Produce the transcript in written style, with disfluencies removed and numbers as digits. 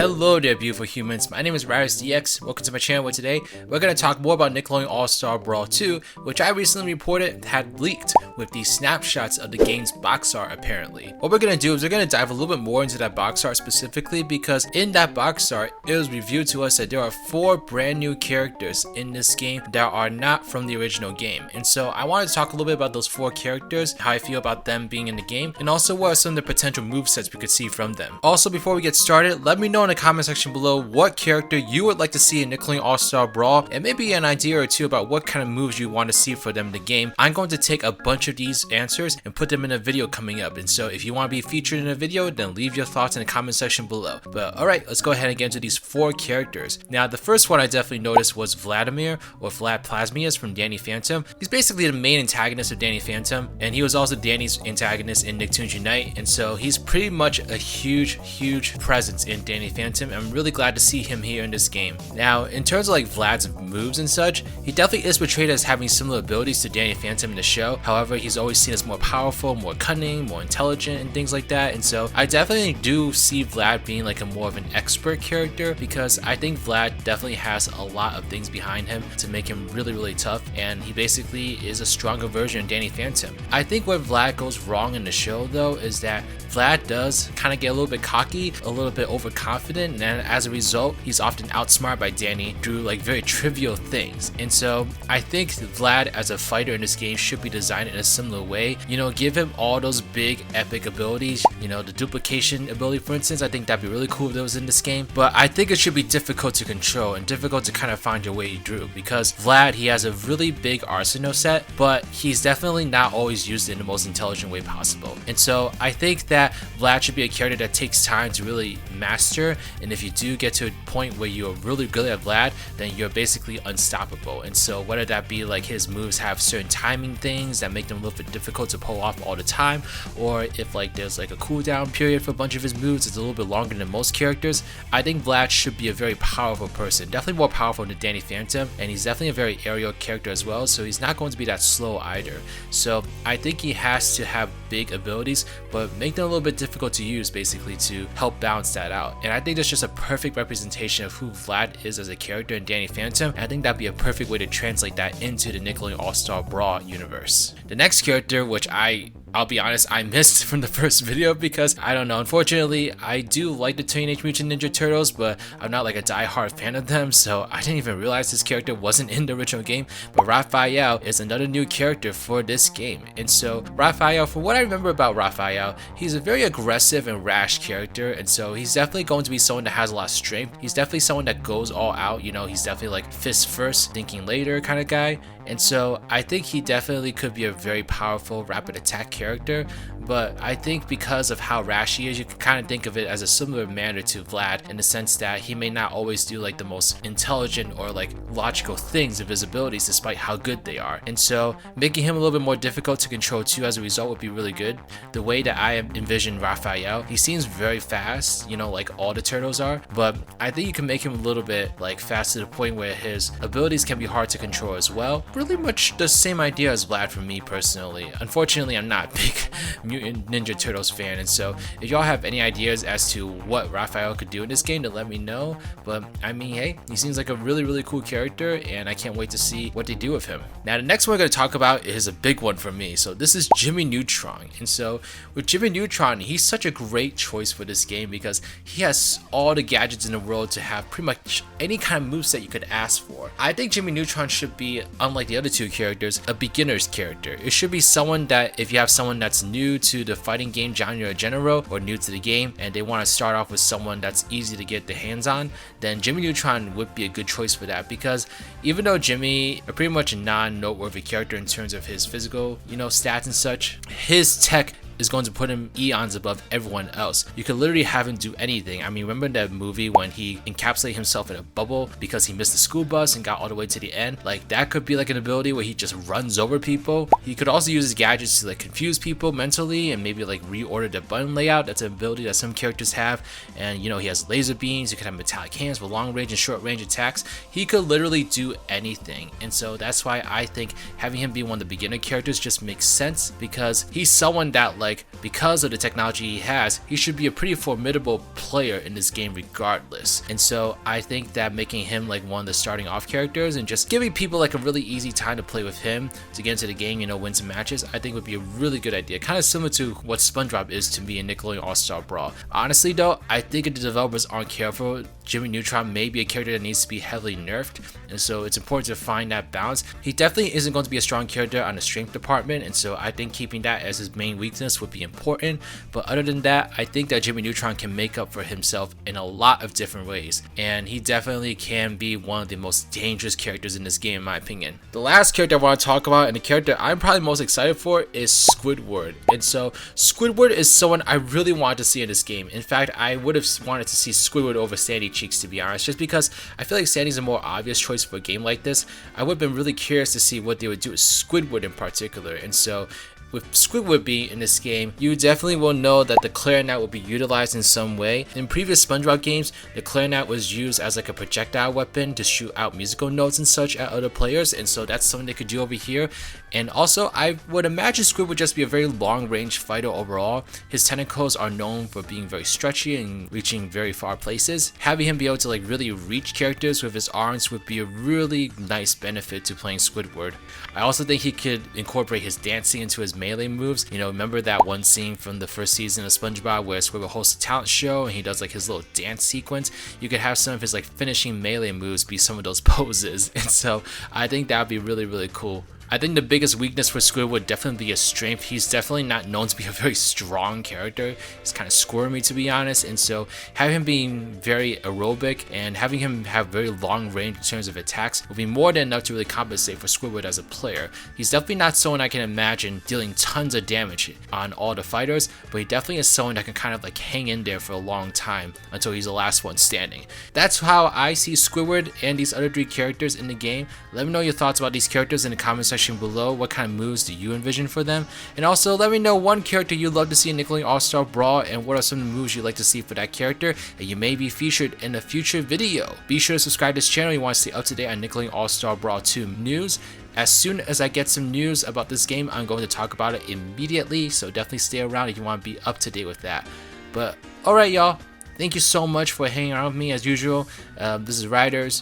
Hello there beautiful humans, my name is RidersDX, welcome to my channel where today we're going to talk more about Nickelodeon All Star Brawl 2, which I recently reported had leaked with these snapshots of the game's box art apparently. What we're going to do is we're going to dive a little bit more into that box art specifically because in that box art it was revealed to us that there are 4 brand new characters in this game that are not from the original game. And so I wanted to talk a little bit about those 4 characters, how I feel about them being in the game, and also what are some of the potential movesets we could see from them. Also, before we get started, let me know in the comment section below what character you would like to see in Nickelodeon All Star Brawl and maybe an idea or two about what kind of moves you want to see for them in the game. I'm going to take a bunch of these answers and put them in a video coming up, and so if you want to be featured in a video, then leave your thoughts in the comment section below. But alright, let's go ahead and get into these 4 characters. Now the first one I definitely noticed was Vladimir, or Vlad Plasmius from Danny Phantom. He's basically the main antagonist of Danny Phantom, and he was also Danny's antagonist in Nicktoons Unite, and so he's pretty much a huge presence in Danny Phantom. I'm really glad to see him here in this game. Now in terms of like Vlad's moves and such, he definitely is portrayed as having similar abilities to Danny Phantom in the show. However, he's always seen as more powerful, more cunning, more intelligent and things like that, and so I definitely do see Vlad being like a more of an expert character because I think Vlad definitely has a lot of things behind him to make him really tough, and he basically is a stronger version of Danny Phantom. I think where Vlad goes wrong in the show though is that Vlad does kind of get a little bit cocky, a little bit overconfident, and as a result, he's often outsmarted by Danny through like very trivial things. And so I think Vlad as a fighter in this game should be designed in a similar way. You know, give him all those big epic abilities, you know, the duplication ability for instance. I think that'd be really cool if that was in this game, but I think it should be difficult to control and difficult to kind of find your way through because Vlad, he has a really big arsenal set, but he's definitely not always used in the most intelligent way possible. And so I think that Vlad should be a character that takes time to really master, and if you do get to a point where you're really good at Vlad, then you're basically unstoppable. And so whether that be like his moves have certain timing things that make them a little bit difficult to pull off all the time, or if like there's like a cooldown period for a bunch of his moves, it's a little bit longer than most characters, I think Vlad should be a very powerful person, definitely more powerful than Danny Phantom, and he's definitely a very aerial character as well, so he's not going to be that slow either. So I think he has to have big abilities, but make them a little bit difficult to use basically to help balance that out. And I think that's just a perfect representation of who Vlad is as a character in Danny Phantom, and I think that'd be a perfect way to translate that into the Nickelodeon All Star Brawl universe. The next character, which I'll be honest, I missed from the first video because I don't know, unfortunately I do like the Teenage Mutant Ninja Turtles, but I'm not like a die-hard fan of them, so I didn't even realize this character wasn't in the original game. But Raphael is another new character for this game, and so Raphael, for what I remember about Raphael, he's a very aggressive and rash character, and so he's definitely going to be someone that has a lot of strength. He's definitely someone that goes all out, you know, he's definitely like fist first, thinking later kind of guy. And so I think he definitely could be a very powerful rapid attack character, but I think because of how rash he is, you can kind of think of it as a similar manner to Vlad in the sense that he may not always do like the most intelligent or like logical things of his abilities despite how good they are. And so making him a little bit more difficult to control too as a result would be really good. The way that I envision Raphael, he seems very fast, you know, like all the turtles are, but I think you can make him a little bit like fast to the point where his abilities can be hard to control as well. Really much the same idea as Vlad for me personally. Unfortunately, I'm not a big Mutant Ninja Turtles fan, and so if y'all have any ideas as to what Raphael could do in this game, then let me know. But I mean, hey, he seems like a really cool character, and I can't wait to see what they do with him. Now the next one we're going to talk about is a big one for me. So this is Jimmy Neutron, and so with Jimmy Neutron, he's such a great choice for this game because he has all the gadgets in the world to have pretty much any kind of moveset you could ask for. I think Jimmy Neutron should be, unlike the other 2 characters, a beginner's character. It should be someone that if you have someone that's new to the fighting game genre in general or new to the game and they want to start off with someone that's easy to get their hands on, then Jimmy Neutron would be a good choice for that, because even though Jimmy is pretty much a non-noteworthy character in terms of his physical, you know, stats and such, his tech is going to put him eons above everyone else. You could literally have him do anything. I mean, remember that movie when he encapsulated himself in a bubble because he missed the school bus and got all the way to the end? Like, that could be like an ability where he just runs over people. He could also use his gadgets to like confuse people mentally and maybe like reorder the button layout. That's an ability that some characters have. And you know, he has laser beams. He could have metallic hands with long range and short range attacks. He could literally do anything, and so that's why I think having him be one of the beginner characters just makes sense, because he's someone that like like because of the technology he has, he should be a pretty formidable player in this game regardless. And so I think that making him like one of the starting off characters and just giving people like a really easy time to play with him to get into the game, you know, win some matches, I think would be a really good idea. Kind of similar to what SpongeBob is to me in Nickelodeon All Star Brawl. Honestly though, I think if the developers aren't careful, Jimmy Neutron may be a character that needs to be heavily nerfed, and so it's important to find that balance. He definitely isn't going to be a strong character on the strength department, and so I think keeping that as his main weakness would be important. But other than that, I think that Jimmy Neutron can make up for himself in a lot of different ways, and he definitely can be one of the most dangerous characters in this game in my opinion. The last character I want to talk about, and the character I'm probably most excited for, is Squidward. And so Squidward is someone I really wanted to see in this game. In fact, I would have wanted to see Squidward over Sandy Cheeks, to be honest, just because I feel like Sandy's a more obvious choice for a game like this. I would have been really curious to see what they would do with Squidward in particular. And so with Squidward being in this game, you definitely will know that the clarinet will be utilized in some way. In previous SpongeBob games, the clarinet was used as like a projectile weapon to shoot out musical notes and such at other players, and so that's something they could do over here. And also, I would imagine Squidward would just be a very long-range fighter overall. His tentacles are known for being very stretchy and reaching very far places. Having him be able to like really reach characters with his arms would be a really nice benefit to playing Squidward. I also think he could incorporate his dancing into his melee moves. You know, remember that one scene from the first season of SpongeBob where Squidward hosts a talent show and he does like his little dance sequence? You could have some of his like finishing melee moves be some of those poses, and so I think that would be really, really cool. I think the biggest weakness for Squidward would definitely be his strength. He's definitely not known to be a very strong character. He's kind of squirmy, to be honest, and so having him being very aerobic and having him have very long range in terms of attacks will be more than enough to really compensate for Squidward as a player. He's definitely not someone I can imagine dealing tons of damage on all the fighters, but he definitely is someone that can kind of like hang in there for a long time until he's the last one standing. That's how I see Squidward and these other three characters in the game. Let me know your thoughts about these characters in the comment section below. What kind of moves do you envision for them? And also let me know one character you'd love to see in Nickelodeon All Star Brawl, and what are some moves you'd like to see for that character, and you may be featured in a future video. Be sure to subscribe to this channel if you want to stay up to date on Nickelodeon All Star Brawl 2 news. As soon as I get some news about this game, I'm going to talk about it immediately, so definitely stay around if you want to be up to date with that. But alright y'all, thank you so much for hanging out with me as usual. This is Riders.